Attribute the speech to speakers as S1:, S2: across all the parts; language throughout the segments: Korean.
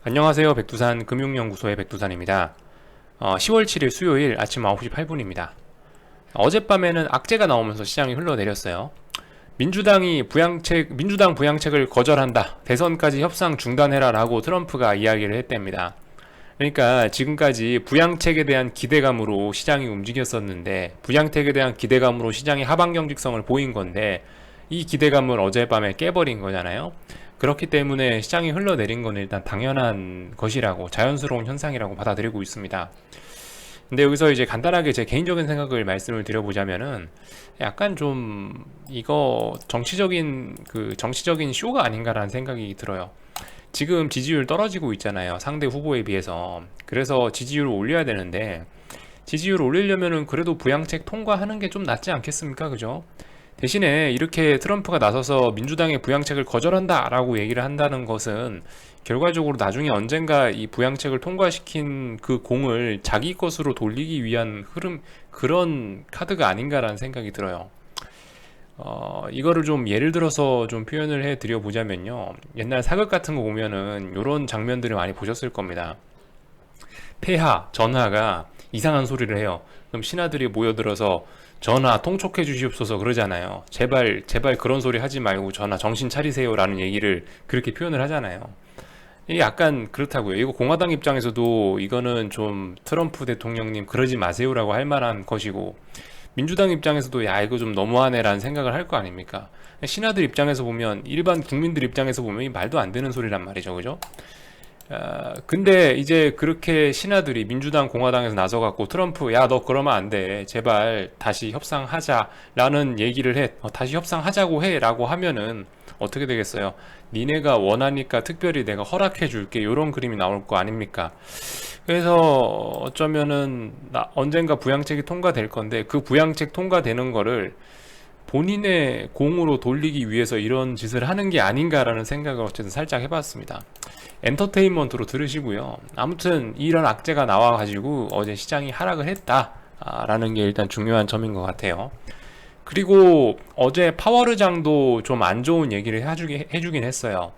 S1: 안녕하세요. 백두산 금융연구소의 백두산입니다. 10월 7일 수요일 아침 9시 8분입니다. 어젯밤에는 악재가 나오면서 시장이 흘러내렸어요. 민주당 부양책을 거절한다. 대선까지 협상 중단해라라고 트럼프가 이야기를 했답니다. 그러니까 지금까지 부양책에 대한 기대감으로 시장이 움직였었는데, 부양책에 대한 기대감으로 시장이 하방 경직성을 보인 건데, 이 기대감을 어젯밤에 깨버린 거잖아요. 그렇기 때문에 시장이 흘러내린 건 일단 당연한 것이라고, 자연스러운 현상이라고 받아들이고 있습니다. 근데 여기서 이제 간단하게 제 개인적인 생각을 말씀을 드려보자면은, 약간 좀 이거 정치적인 쇼가 아닌가라는 생각이 들어요. 지금 지지율 떨어지고 있잖아요, 상대 후보에 비해서. 그래서 지지율을 올려야 되는데, 지지율을 올리려면은 그래도 부양책 통과하는 게 좀 낫지 않겠습니까? 그죠? 대신에 이렇게 트럼프가 나서서 민주당의 부양책을 거절한다라고 얘기를 한다는 것은 결과적으로 나중에 언젠가 이 부양책을 통과시킨 그 공을 자기 것으로 돌리기 위한 그런 카드가 아닌가라는 생각이 들어요. 이거를 좀 예를 들어서 좀 표현을 해 드려 보자면요. 옛날 사극 같은 거 보면은 이런 장면들을 많이 보셨을 겁니다. 전하가 이상한 소리를 해요. 그럼 신하들이 모여들어서 전하 통촉해 주시옵소서 그러잖아요. 제발 제발 그런 소리 하지 말고 전하 정신 차리세요라는 얘기를 그렇게 표현을 하잖아요. 이게 약간 그렇다고요. 이거 공화당 입장에서도 이거는 좀 트럼프 대통령님 그러지 마세요라고 할 만한 것이고, 민주당 입장에서도 야 이거 좀 너무하네라는 생각을 할 거 아닙니까? 신하들 입장에서 보면, 일반 국민들 입장에서 보면 이 말도 안 되는 소리란 말이죠, 그죠? 근데 이제 그렇게 신하들이 민주당 공화당에서 나서갖고 트럼프 야 너 그러면 안 돼 제발 다시 협상하자라는 얘기를 해, 다시 협상하자고 해 라고 하면은 어떻게 되겠어요? 니네가 원하니까 특별히 내가 허락해 줄게 요런 그림이 나올 거 아닙니까? 그래서 어쩌면은 언젠가 부양책이 통과될 건데, 그 부양책 통과되는 거를 본인의 공으로 돌리기 위해서 이런 짓을 하는 게 아닌가라는 생각을 어쨌든 살짝 해봤습니다. 엔터테인먼트로 들으시고요. 아무튼 이런 악재가 나와가지고 어제 시장이 하락을 했다라는 게 일단 중요한 점인 것 같아요. 그리고 어제 파월의장도 좀 안 좋은 얘기를 해주긴 했어요.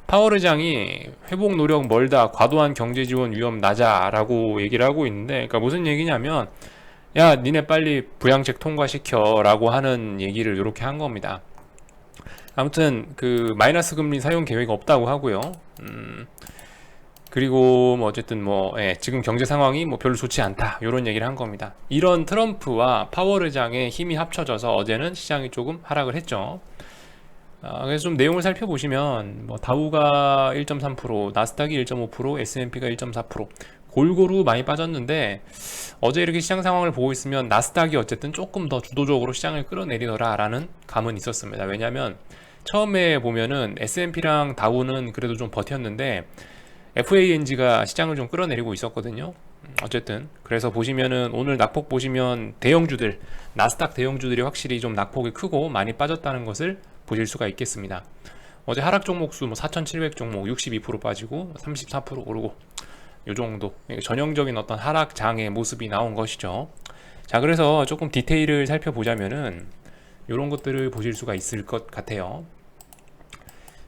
S1: 파월의장이 회복 노력 멀다, 과도한 경제 지원 위험 낮아라고 얘기를 하고 있는데, 그러니까 무슨 얘기냐면, 야, 니네 빨리 부양책 통과시켜 라고 하는 얘기를 이렇게 한 겁니다. 아무튼 그 마이너스 금리 사용 계획 없다고 하고요. 그리고 뭐 어쨌든 지금 경제 상황이 뭐 별로 좋지 않다 이런 얘기를 한 겁니다. 이런 트럼프와 파월 의장의 힘이 합쳐져서 어제는 시장이 조금 하락을 했죠. 그래서 좀 내용을 살펴보시면 뭐 다우가 1.3%, 나스닥이 1.5%, S&P가 1.4% 골고루 많이 빠졌는데, 어제 이렇게 시장 상황을 보고 있으면 나스닥이 어쨌든 조금 더 주도적으로 시장을 끌어내리더라라는 감은 있었습니다. 왜냐하면 처음에 보면은 S&P랑 다우는 그래도 좀 버텼는데 FANG가 시장을 좀 끌어내리고 있었거든요. 어쨌든 그래서 보시면은 오늘 낙폭 보시면 대형주들, 나스닥 대형주들이 확실히 좀 낙폭이 크고 많이 빠졌다는 것을 보실 수가 있겠습니다. 어제 하락 종목 수 4,700 종목 62% 빠지고 34% 오르고, 요 정도 전형적인 어떤 하락장의 모습이 나온 것이죠. 자, 그래서 조금 디테일을 살펴보자면은 이런 것들을 보실 수가 있을 것 같아요.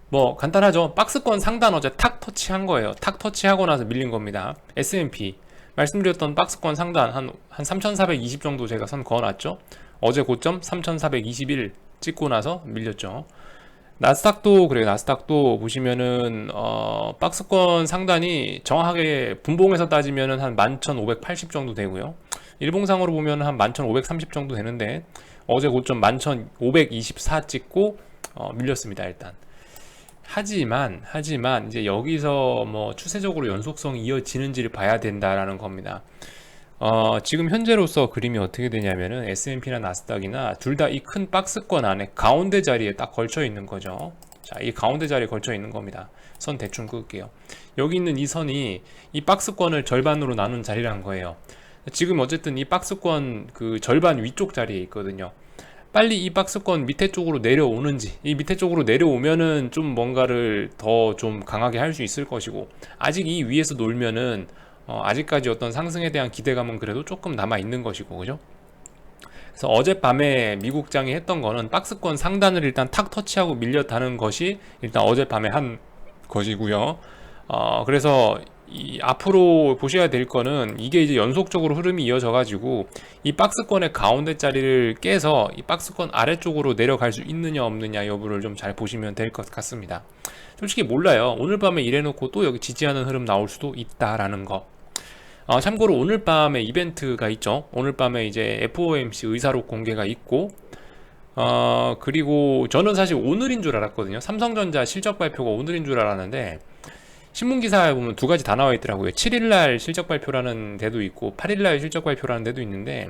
S1: 뭐 간단하죠. 박스권 상단 어제 탁 터치한 거예요. 탁 터치하고 나서 밀린 겁니다. S&P 말씀드렸던 박스권 상단 한 3,420 정도 제가 선 그어놨죠. 어제 고점 3,421 찍고 나서 밀렸죠. 나스닥도 그래요. 나스닥도 보시면은 박스권 상단이 정확하게 분봉에서 따지면은 한 11,580 정도 되고요. 일봉상으로 보면 한 11,530 정도 되는데 어제 고점 11,524 찍고 밀렸습니다. 일단. 하지만 이제 여기서 뭐 추세적으로 연속성이 이어지는지를 봐야 된다라는 겁니다. 지금 현재로서 그림이 어떻게 되냐면은 S&P나 나스닥이나 둘 다 이 큰 박스권 안에 가운데 자리에 딱 걸쳐 있는 거죠. 자, 이 가운데 자리에 걸쳐 있는 겁니다. 선 대충 그을게요. 여기 있는 이 선이 이 박스권을 절반으로 나눈 자리란 거예요. 지금 어쨌든 이 박스권 그 절반 위쪽 자리에 있거든요. 빨리 이 박스권 밑에 쪽으로 내려오는지, 이 밑에 쪽으로 내려오면은 좀 뭔가를 더 좀 강하게 할 수 있을 것이고, 아직 이 위에서 놀면은 아직까지 어떤 상승에 대한 기대감은 그래도 조금 남아 있는 것이고, 그죠? 그래서 어젯밤에 미국장이 했던 거는 박스권 상단을 일단 탁 터치하고 밀렸다는 것이 일단 어젯밤에 한 것이고요. 그래서 이 앞으로 보셔야 될 거는 이게 이제 연속적으로 흐름이 이어져 가지고 이 박스권의 가운데 자리를 깨서 이 박스권 아래쪽으로 내려갈 수 있느냐 없느냐 여부를 좀 잘 보시면 될 것 같습니다. 솔직히 몰라요. 오늘 밤에 이래놓고 또 여기 지지하는 흐름 나올 수도 있다라는 거. 참고로 오늘 밤에 이벤트가 있죠. 오늘 밤에 이제 FOMC 의사록 공개가 있고, 그리고 저는 사실 오늘인 줄 알았거든요. 삼성전자 실적 발표가 오늘인 줄 알았는데, 신문기사에 보면 두 가지 다 나와 있더라고요. 7일날 실적 발표라는 데도 있고, 8일날 실적 발표라는 데도 있는데,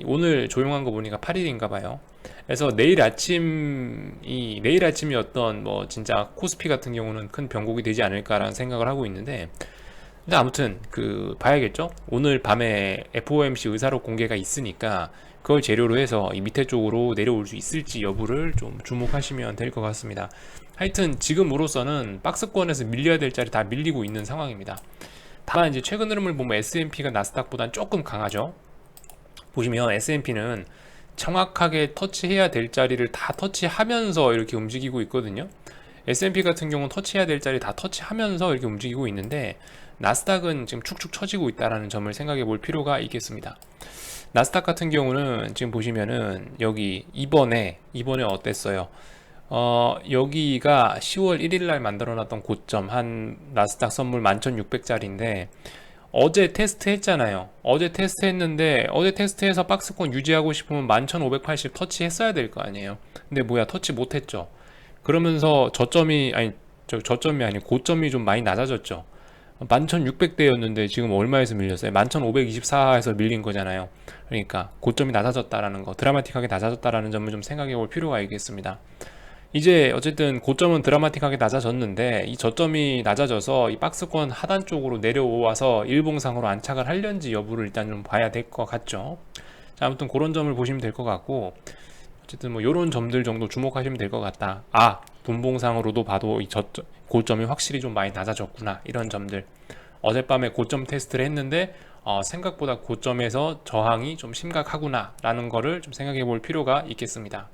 S1: 오늘 조용한 거 보니까 8일인가 봐요. 그래서 내일 아침이 어떤 뭐 진짜 코스피 같은 경우는 큰 변곡이 되지 않을까라는 생각을 하고 있는데, 근데 아무튼 봐야겠죠. 오늘 밤에 FOMC 의사록 공개가 있으니까 그걸 재료로 해서 이 밑에 쪽으로 내려올 수 있을지 여부를 좀 주목하시면 될 것 같습니다. 하여튼 지금으로서는 박스권에서 밀려야 될 자리 다 밀리고 있는 상황입니다. 다만 이제 최근 흐름을 보면 S&P가 나스닥보다는 조금 강하죠. 보시면 S&P는 정확하게 터치해야 될 자리를 다 터치하면서 이렇게 움직이고 있거든요. S&P 같은 경우는 터치해야 될 자리 다 터치하면서 이렇게 움직이고 있는데, 나스닥은 지금 축축 처지고 있다는 점을 생각해 볼 필요가 있겠습니다. 나스닥 같은 경우는 지금 보시면은 여기 이번에 어땠어요? 여기가 10월 1일 날 만들어 놨던 고점 한 나스닥 선물 11,600짜리인데 어제 테스트 했잖아요. 어제 테스트 했는데 어제 테스트해서 박스권 유지하고 싶으면 11,580 터치 했어야 될 거 아니에요. 근데 뭐야, 터치 못 했죠. 그러면서 저점이 아니 고점이 좀 많이 낮아졌죠. 11,600대였는데 지금 얼마에서 밀렸어요? 11,524에서 밀린 거잖아요. 그러니까 고점이 낮아졌다라는 거, 드라마틱하게 낮아졌다라는 점을 좀 생각해 볼 필요가 있겠습니다. 이제 어쨌든 고점은 드라마틱하게 낮아졌는데 이 저점이 낮아져서 이 박스권 하단 쪽으로 내려와서 일봉상으로 안착을 하려는지 여부를 일단 좀 봐야 될 것 같죠. 자, 아무튼 그런 점을 보시면 될 것 같고, 어쨌든 뭐 요런 점들 정도 주목하시면 될 것 같다. 분봉상으로도 봐도 이 고점이 확실히 좀 많이 낮아졌구나, 이런 점들. 어젯밤에 고점 테스트를 했는데 생각보다 고점에서 저항이 좀 심각하구나 라는 거를 좀 생각해 볼 필요가 있겠습니다.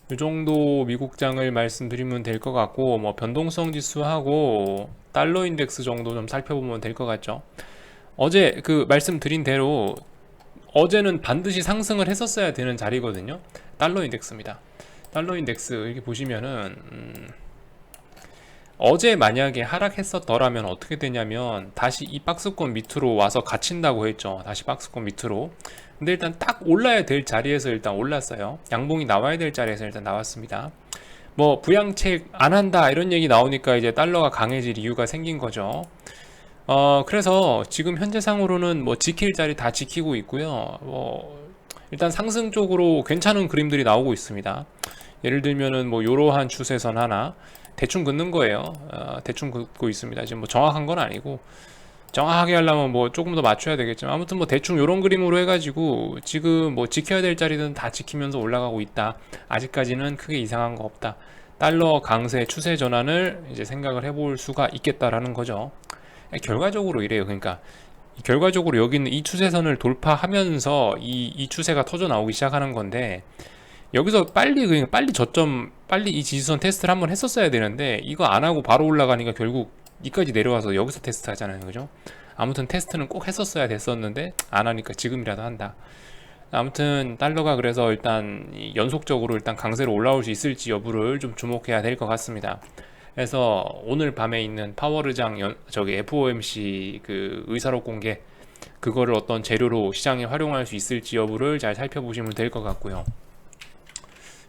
S1: 이 정도 미국장을 말씀드리면 될 것 같고, 뭐 변동성 지수하고 달러 인덱스 정도 좀 살펴보면 될 것 같죠. 어제 말씀드린 대로 어제는 반드시 상승을 했었어야 되는 자리거든요. 달러 인덱스입니다. 달러 인덱스 이렇게 보시면은 어제 만약에 하락했었더라면 어떻게 되냐면 다시 이 박스권 밑으로 와서 갇힌다고 했죠. 다시 박스권 밑으로. 근데 일단 딱 올라야 될 자리에서 일단 올랐어요. 양봉이 나와야 될 자리에서 일단 나왔습니다. 뭐 부양책 안 한다 이런 얘기 나오니까 이제 달러가 강해질 이유가 생긴 거죠. 그래서 지금 현재상으로는 뭐 지킬 자리 다 지키고 있고요. 일단 상승 쪽으로 괜찮은 그림들이 나오고 있습니다. 예를 들면은 뭐 이러한 추세선 하나 대충 긋는 거예요. 대충 긋고 있습니다. 지금 뭐 정확한 건 아니고, 정확하게 하려면 뭐 조금 더 맞춰야 되겠지만, 아무튼 뭐 대충 이런 그림으로 해가지고 지금 뭐 지켜야 될 자리는 다 지키면서 올라가고 있다. 아직까지는 크게 이상한 거 없다. 달러 강세 추세 전환을 이제 생각을 해볼 수가 있겠다라는 거죠. 결과적으로 이래요. 그러니까 결과적으로 여기 있는 이 추세선을 돌파하면서 이 추세가 터져 나오기 시작하는 건데, 여기서 빨리 저점, 빨리 이 지지선 테스트를 한번 했었어야 되는데 이거 안 하고 바로 올라가니까 결국 이까지 내려와서 여기서 테스트 하잖아요. 그죠? 아무튼 테스트는 꼭 했었어야 됐었는데 안 하니까 지금이라도 한다. 아무튼 달러가 그래서 일단 연속적으로 일단 강세로 올라올 수 있을지 여부를 좀 주목해야 될 것 같습니다. 그래서 오늘 밤에 있는 파월의장 FOMC 의사록 공개, 그거를 어떤 재료로 시장에 활용할 수 있을지 여부를 잘 살펴보시면 될 것 같고요.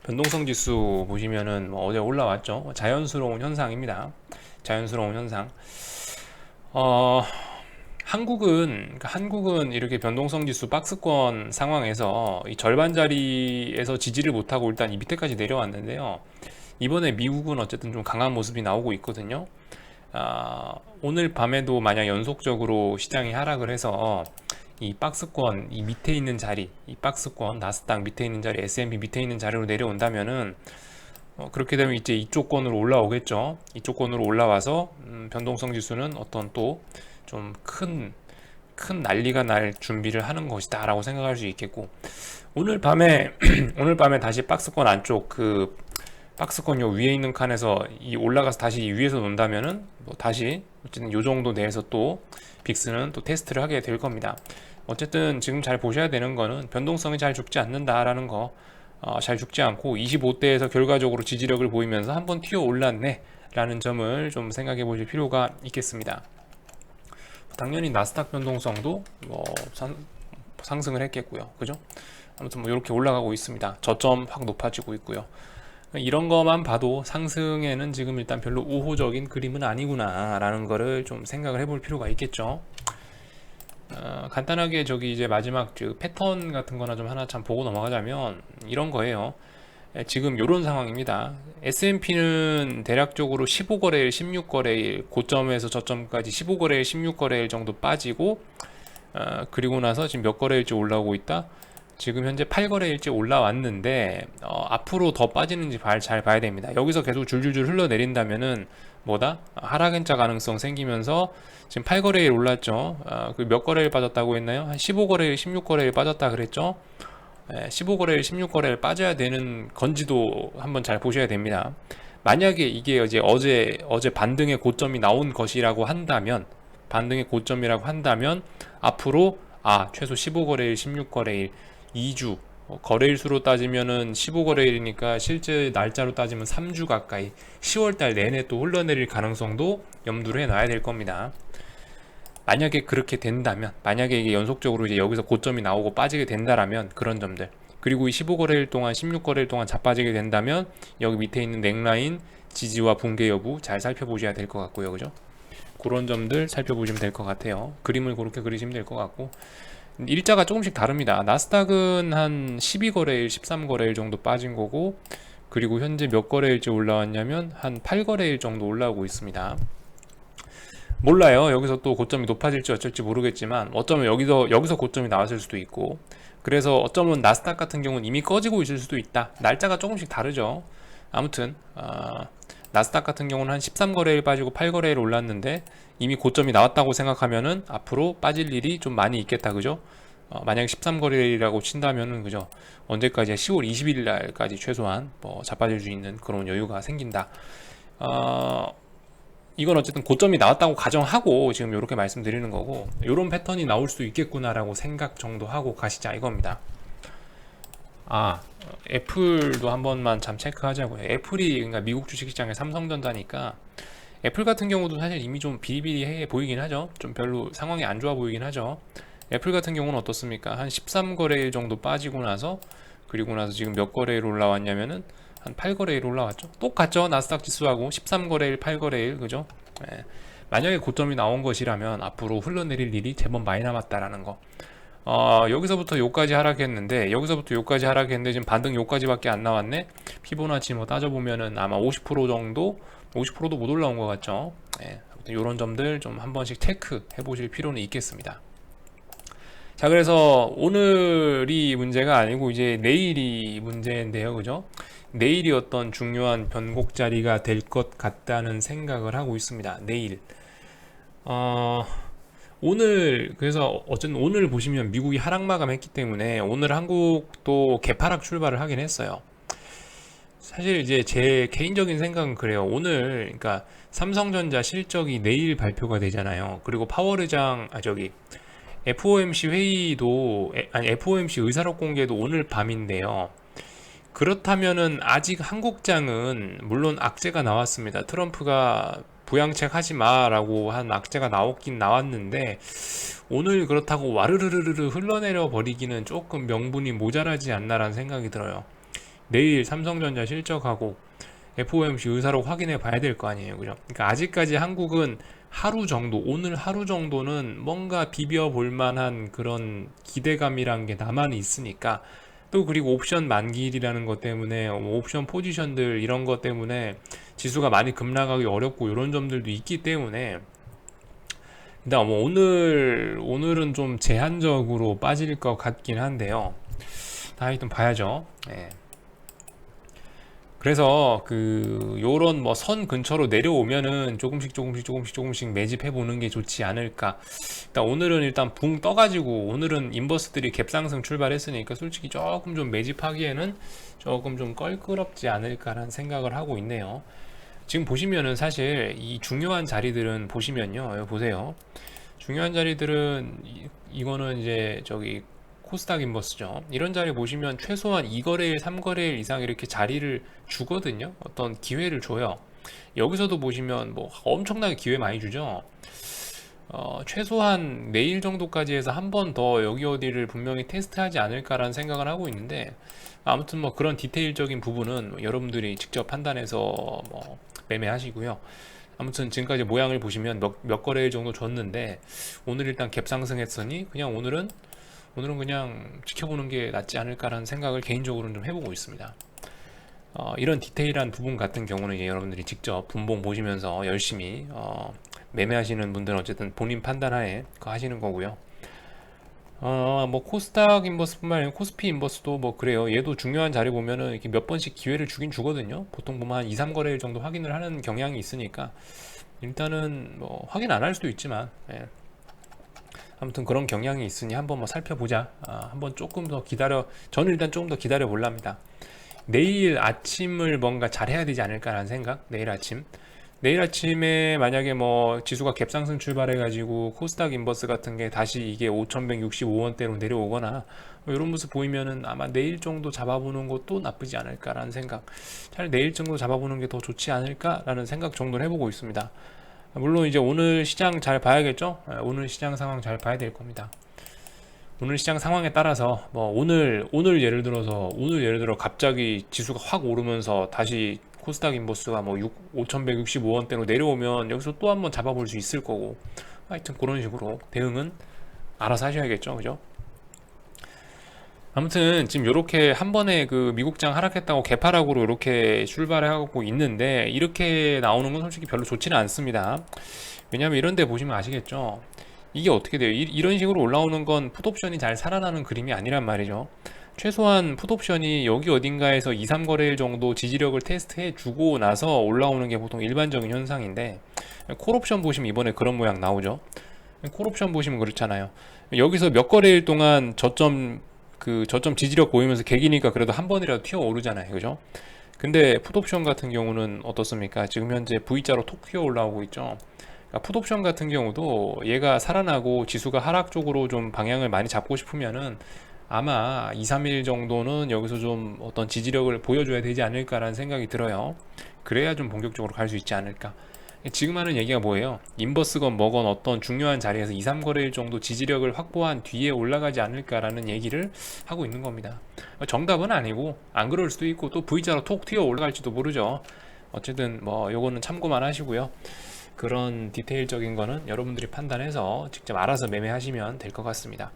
S1: 변동성 지수 보시면은 뭐 어제 올라왔죠. 자연스러운 현상입니다. 자연스러운 현상. 한국은 이렇게 변동성 지수 박스권 상황에서 이 절반 자리에서 지지를 못하고 일단 이 밑에까지 내려왔는데요. 이번에 미국은 어쨌든 좀 강한 모습이 나오고 있거든요. 오늘 밤에도 만약 연속적으로 시장이 하락을 해서 이 박스권 이 밑에 있는 자리, 이 박스권 나스닥 밑에 있는 자리, S&P 밑에 있는 자리로 내려온다면은 그렇게 되면 이제 이쪽 권으로 올라오겠죠. 이쪽 권으로 올라와서 변동성 지수는 어떤 또 좀 큰 난리가 날 준비를 하는 것이다 라고 생각할 수 있겠고, 오늘 밤에 다시 박스권 안쪽 박스권 요 위에 있는 칸에서 이 올라가서 다시 이 위에서 논다면은 뭐 다시 어쨌든 요 정도 내에서 또 빅스는 또 테스트를 하게 될 겁니다. 어쨌든 지금 잘 보셔야 되는 거는 변동성이 잘 죽지 않는다라는 거, 잘 죽지 않고 25대에서 결과적으로 지지력을 보이면서 한번 튀어 올랐네 라는 점을 좀 생각해 보실 필요가 있겠습니다. 당연히 나스닥 변동성도 뭐 상승을 했겠고요, 그죠? 아무튼 뭐 이렇게 올라가고 있습니다. 저점 확 높아지고 있고요. 이런 것만 봐도 상승에는 지금 일단 별로 우호적인 그림은 아니구나 라는 거를 좀 생각을 해볼 필요가 있겠죠. 간단하게 저기 이제 마지막 그 패턴 같은 거나 좀 하나 참 보고 넘어가자면 이런 거예요. 지금 이런 상황입니다. S&P는 대략적으로 15거래일, 16거래일 고점에서 저점까지 15거래일, 16거래일 정도 빠지고 그리고 나서 지금 몇 거래일째 올라오고 있다. 지금 현재 8거래일째 올라왔는데 앞으로 더 빠지는지 잘 봐야 됩니다. 여기서 계속 줄줄줄 흘러내린다면은 뭐다? 하락행차 가능성 생기면서 지금 8거래일 올랐죠. 그 몇 거래일 빠졌다고 했나요? 한 15거래일, 16거래일 빠졌다 그랬죠. 15거래일, 16거래일 빠져야 되는 건지도 한번 잘 보셔야 됩니다. 만약에 이게 이제 어제 반등의 고점이 나온 것이라고 한다면, 반등의 고점이라고 한다면 앞으로 최소 15거래일, 16거래일 2주 거래일 수로 따지면은 15거래일이니까 실제 날짜로 따지면 3주 가까이 10월달 내내 또 흘러내릴 가능성도 염두를 해놔야 될 겁니다. 만약에 그렇게 된다면, 만약에 이게 연속적으로 이제 여기서 고점이 나오고 빠지게 된다라면 그런 점들, 그리고 이 15거래일 동안 16거래일 동안 자빠지게 된다면 여기 밑에 있는 넥라인 지지와 붕괴 여부 잘 살펴보셔야 될 것 같고요, 그죠? 그런 점들 살펴보시면 될 것 같아요. 그림을 그렇게 그리시면 될 것 같고, 일자가 조금씩 다릅니다. 나스닥은 한 12거래일, 13거래일 정도 빠진 거고, 그리고 현재 몇 거래일째 올라왔냐면 한 8거래일 정도 올라오고 있습니다. 몰라요. 여기서 또 고점이 높아질지 어쩔지 모르겠지만 어쩌면 여기서 고점이 나왔을 수도 있고, 그래서 어쩌면 나스닥 같은 경우는 이미 꺼지고 있을 수도 있다. 날짜가 조금씩 다르죠. 아무튼 나스닥 같은 경우는 한 13거래일 빠지고 8거래일 올랐는데 이미 고점이 나왔다고 생각하면은 앞으로 빠질 일이 좀 많이 있겠다, 그죠? 만약에 13거래일이라고 친다면은, 그죠? 언제까지? 10월 20일 날까지 최소한 뭐 자빠질 수 있는 그런 여유가 생긴다. 이건 어쨌든 고점이 나왔다고 가정하고 지금 이렇게 말씀드리는 거고, 이런 패턴이 나올 수 있겠구나라고 생각 정도 하고 가시자 이겁니다. 애플도 한 번만 참 체크하자고요. 애플이, 그러니까 미국 주식시장의 삼성전자니까 애플 같은 경우도 사실 이미 좀 비리비리해 보이긴 하죠. 좀 별로 상황이 안 좋아 보이긴 하죠. 애플 같은 경우는 어떻습니까? 한 13거래일 정도 빠지고 나서, 그리고 나서 지금 몇 거래일 올라왔냐면은 한 8거래일 올라왔죠. 똑같죠. 나스닥 지수하고 13거래일, 8거래일, 그죠? 만약에 고점이 나온 것이라면 앞으로 흘러내릴 일이 제법 많이 남았다라는 거. 여기서부터 요까지 하락했는데, 지금 반등 요까지밖에 안 나왔네. 피보나치 뭐 따져보면은 아마 50% 정도, 50%도 못 올라온 것 같죠. 아무튼 요런 점들 좀 한 번씩 체크해 보실 필요는 있겠습니다. 자, 그래서 오늘이 문제가 아니고 이제 내일이 문제인데요, 그죠? 내일이 어떤 중요한 변곡 자리가 될 것 같다는 생각을 하고 있습니다. 내일. 오늘, 그래서 어쨌든 오늘 보시면 미국이 하락 마감했기 때문에 오늘 한국도 개파락 출발을 하긴 했어요. 사실 이제 제 개인적인 생각은 그래요. 오늘, 그러니까 삼성전자 실적이 내일 발표가 되잖아요. 그리고 FOMC 회의도, FOMC 의사록 공개도 오늘 밤인데요. 그렇다면은 아직 한국장은 물론 악재가 나왔습니다. 트럼프가 부양책 하지 마라고 한 악재가 나왔긴 나왔는데, 오늘 그렇다고 와르르르르 흘러내려 버리기는 조금 명분이 모자라지 않나라는 생각이 들어요. 내일 삼성전자 실적하고 FOMC 의사록 확인해 봐야 될 거 아니에요, 그죠? 그러니까 아직까지 한국은 오늘 하루 정도는 뭔가 비벼볼 만한 그런 기대감이란 게 남아 있으니까, 또 그리고 옵션 만기일이라는 것 때문에 옵션 포지션들 이런 것 때문에 지수가 많이 급락하기 어렵고 이런 점들도 있기 때문에, 일단 뭐 오늘은 좀 제한적으로 빠질 것 같긴 한데요. 하여튼 봐야죠. 그래서 요런 뭐 선 근처로 내려오면은 조금씩 매집해 보는 게 좋지 않을까. 일단 오늘은 일단 붕 떠가지고 오늘은 인버스들이 갭상승 출발했으니까 솔직히 조금 좀 매집하기에는 조금 좀 껄끄럽지 않을까라는 생각을 하고 있네요. 지금 보시면은 사실 이 중요한 자리들은 보시면요, 여기 보세요. 중요한 자리들은 이거는 이제 저기 코스닥 인버스죠. 이런 자리 보시면 최소한 2거래일, 3거래일 이상 이렇게 자리를 주거든요. 어떤 기회를 줘요. 여기서도 보시면 뭐 엄청나게 기회 많이 주죠. 최소한 내일 정도까지 해서 한 번 더 여기 어디를 분명히 테스트하지 않을까라는 생각을 하고 있는데, 아무튼 뭐 그런 디테일적인 부분은 여러분들이 직접 판단해서 뭐 매매하시고요. 아무튼 지금까지 모양을 보시면 몇 거래일 정도 줬는데 오늘 일단 갭 상승했으니 그냥 오늘은 그냥 지켜보는 게 낫지 않을까라는 생각을 개인적으로는 좀 해보고 있습니다. 이런 디테일한 부분 같은 경우는 이제 여러분들이 직접 분봉 보시면서 열심히 매매하시는 분들은 어쨌든 본인 판단하에 그거 하시는 거고요. 뭐 코스닥 인버스뿐만 아니라 코스피 인버스도 뭐 그래요. 얘도 중요한 자리 보면은 이렇게 몇 번씩 기회를 주긴 주거든요. 보통 보면 한 2, 3거래일 정도 확인을 하는 경향이 있으니까 일단은 뭐 확인 안 할 수도 있지만, 예. 아무튼 그런 경향이 있으니 한번 뭐 살펴보자. 한번 조금 더 저는 일단 조금 더 기다려 볼랍니다. 내일 아침을 뭔가 잘해야 되지 않을까라는 생각. 내일 아침에 만약에 뭐 지수가 갭상승 출발해가지고 코스닥 인버스 같은 게 다시 이게 5,165원대로 내려오거나 뭐 이런 모습 보이면은 아마 내일 정도 잡아보는 것도 나쁘지 않을까라는 생각. 차라리 내일 정도 잡아보는 게 더 좋지 않을까라는 생각 정도를 해보고 있습니다. 물론 이제 오늘 시장 잘 봐야겠죠. 오늘 시장 상황 잘 봐야 될 겁니다. 오늘 시장 상황에 따라서 뭐 오늘 예를 들어 갑자기 지수가 확 오르면서 다시 코스닥 인버스가 뭐 5,165원대로 내려오면 여기서 또 한번 잡아볼 수 있을 거고, 하여튼 그런 식으로 대응은 알아서 하셔야겠죠, 그죠? 아무튼 지금 이렇게 한 번에 미국장 하락했다고 개파락으로 이렇게 출발하고 있는데 이렇게 나오는 건 솔직히 별로 좋지는 않습니다. 왜냐면 이런 데 보시면 아시겠죠? 이게 어떻게 돼요? 이런 식으로 올라오는 건 풋옵션이 잘 살아나는 그림이 아니란 말이죠. 최소한 풋옵션이 여기 어딘가에서 2, 3거래일 정도 지지력을 테스트해 주고 나서 올라오는 게 보통 일반적인 현상인데, 콜옵션 보시면 이번에 그런 모양 나오죠. 콜옵션 보시면 그렇잖아요. 여기서 몇 거래일 동안 저점 지지력 보이면서 개기니까 그래도 한 번이라도 튀어 오르잖아요, 그죠? 근데 풋옵션 같은 경우는 어떻습니까? 지금 현재 V자로 톡 튀어 올라오고 있죠. 그러니까 풋옵션 같은 경우도 얘가 살아나고 지수가 하락 쪽으로 좀 방향을 많이 잡고 싶으면은 아마 2, 3일 정도는 여기서 좀 어떤 지지력을 보여줘야 되지 않을까라는 생각이 들어요. 그래야 좀 본격적으로 갈 수 있지 않을까. 지금 하는 얘기가 뭐예요? 인버스건 뭐건 어떤 중요한 자리에서 2, 3거래일 정도 지지력을 확보한 뒤에 올라가지 않을까라는 얘기를 하고 있는 겁니다. 정답은 아니고 안 그럴 수도 있고 또 V자로 톡 튀어 올라갈지도 모르죠. 어쨌든 뭐 요거는 참고만 하시고요. 그런 디테일적인 거는 여러분들이 판단해서 직접 알아서 매매하시면 될 것 같습니다.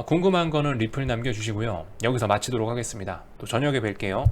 S1: 궁금한 거는 리플 남겨주시고요. 여기서 마치도록 하겠습니다. 또 저녁에 뵐게요.